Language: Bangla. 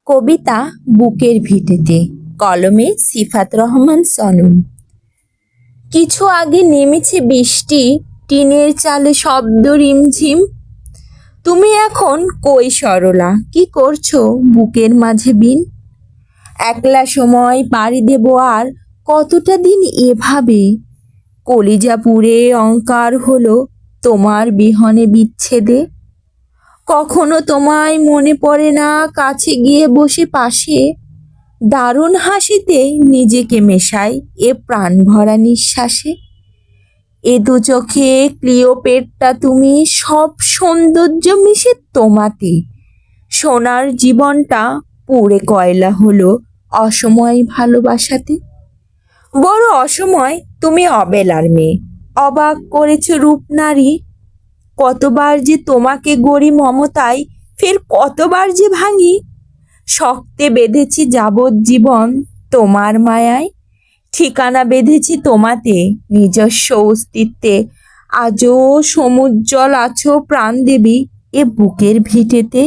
কবিতা বুকের ভিটেতে, কলমে সিফাত রহমান সনম। কিছু আগে নেমেছে বৃষ্টি, টিনের চালে শব্দ রিমঝিম। তুমি এখন কই সরলা, কি করছো বুকের মাঝে বিন? একলা সময় পাড়ি দেব আর কতটা দিন এভাবে, কলিজা পুড়ে অঙ্কার হলো তোমার বিহনে বিচ্ছেদে। কখনো তোমায় মনে পড়ে না, কাছে গিয়ে বসে পাশে, দারুণ হাসিতে নিজেকে মেশাই এ প্রাণ ভরা নিঃশ্বাসে। এ দু চোখে ক্লিওপেট্রা তুমি, সব সৌন্দর্য মিশে তোমাতে। সোনার জীবনটা পুড়ে কয়লা হলো অসময় ভালোবাসাতে। বড় অসময় তুমি অবেলার মেয়ে, অবাক করেছ রূপ নারী। কতবার যে তোমাকে গড়ি মমতায়, ফের কতবার যে ভাঙি। শক্তে বেঁধেছি যাবজ্জীবন তোমার মায়ায়, ঠিকানা বেঁধেছি তোমাতে নিজস্ব অস্তিত্বে। আজও সমুজ্জ্বল আছো প্রাণদেবী এ বুকের ভিটেতে।